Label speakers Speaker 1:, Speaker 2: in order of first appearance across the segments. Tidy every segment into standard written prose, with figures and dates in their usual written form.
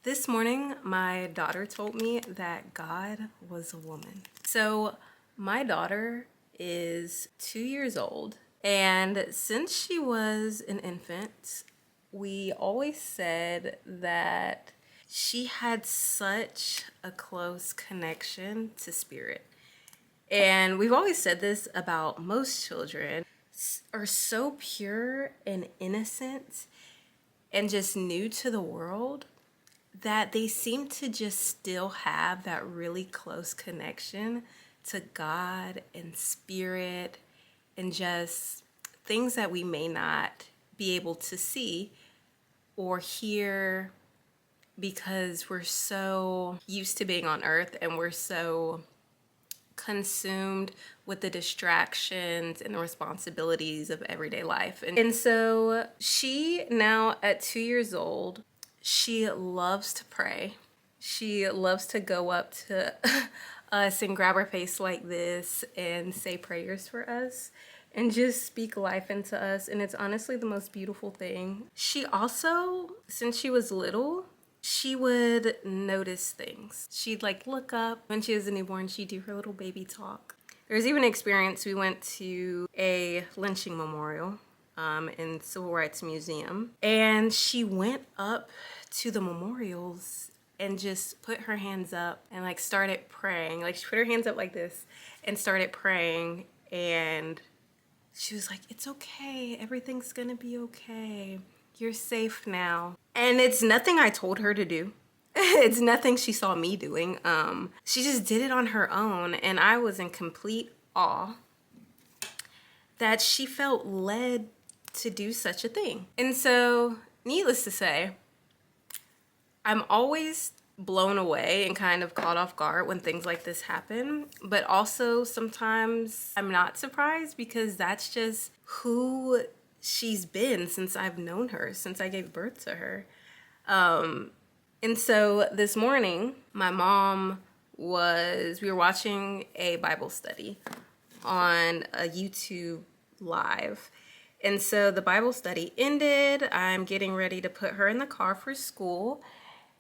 Speaker 1: This morning, my daughter told me that God was a woman. So, my daughter is 2 years old, and since she was an infant, we always said that she had such a close connection to spirit. And we've always said this about most children are so pure and innocent and just new to the world that they seem to just still have that really close connection to God and spirit and just things that we may not be able to see or hear because we're so used to being on earth and we're so consumed with the distractions and the responsibilities of everyday life. And so she now at 2 years old, she loves to pray. She loves to go up to us and grab our face like this and say prayers for us and just speak life into us. And it's honestly the most beautiful thing. She also, since she was little, she would notice things. She'd like look up when she was a newborn, she'd do her little baby talk. There's even an experience, we went to a lynching memorial in Civil Rights Museum, and she went up to the memorials and just put her hands up and like started praying. Like she put her hands up like this and started praying, and she was like, "It's okay, everything's gonna be okay. You're safe now." And it's nothing I told her to do. It's nothing she saw me doing. She just did it on her own, and I was in complete awe that she felt led to do such a thing. And so, needless to say, I'm always blown away and kind of caught off guard when things like this happen, but also sometimes I'm not surprised because that's just who she's been since I've known her, since I gave birth to her. And so this morning, my mom we were watching a Bible study on a YouTube live. And so the Bible study ended. I'm getting ready to put her in the car for school.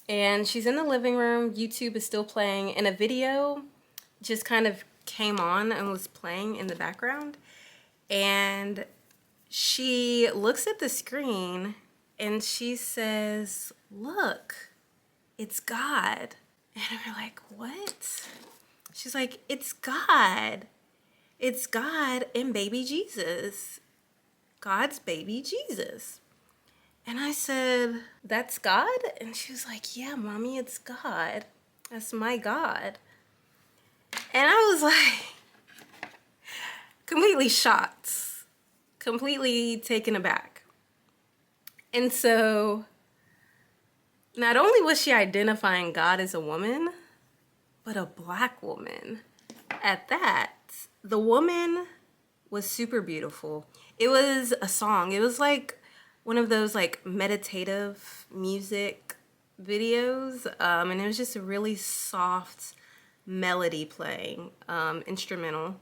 Speaker 1: And she's in the living room. YouTube is still playing. And a video just kind of came on and was playing in the background. And she looks at the screen and she says, "Look, it's God." And we're like, "What?" She's like, "It's God. It's God and baby Jesus. God's baby Jesus." And I said, "That's God?" And she was like, "Yeah, Mommy, it's God. That's my God." And I was like, completely shocked, completely taken aback. And so, not only was she identifying God as a woman, but a Black woman at that. The woman was super beautiful. It was a song. It was like one of those like meditative music videos, and it was just a really soft melody playing, instrumental.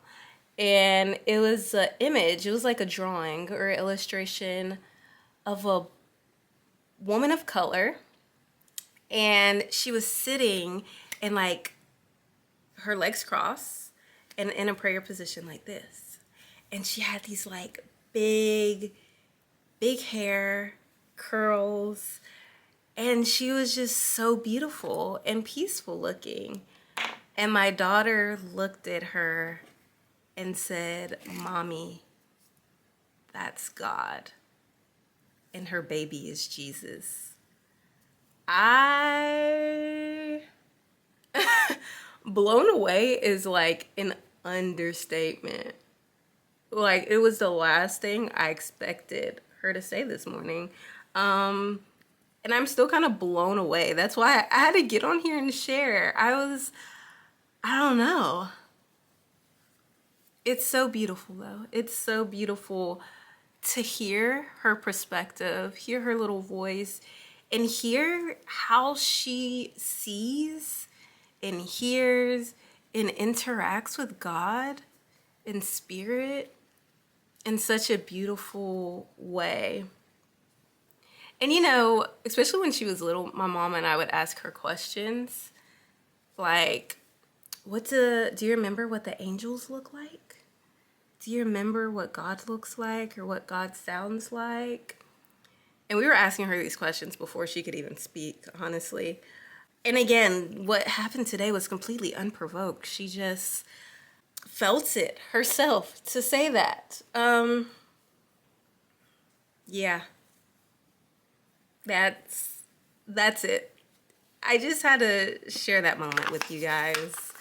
Speaker 1: And it was an image, it was like a drawing or illustration of a woman of color, and she was sitting in like her legs crossed and in a prayer position like this. And she had these like big hair, curls, and she was just so beautiful and peaceful looking. And my daughter looked at her and said, "Mommy, that's God. And her baby is Jesus." I blown away is like an understatement. Like, it was the last thing I expected her to say this morning. And I'm still kind of blown away. That's why I had to get on here and share. I don't know. It's so beautiful though. It's so beautiful to hear her perspective, hear her little voice, and hear how she sees and hears and interacts with God and spirit in such a beautiful way. And especially when she was little, my mom and I would ask her questions like, do you remember what the angels look like? Do you remember what God looks like or what God sounds like? And we were asking her these questions before she could even speak, honestly. And again, what happened today was completely unprovoked. She just felt it herself to say that. Yeah, that's it. I just had to share that moment with you guys.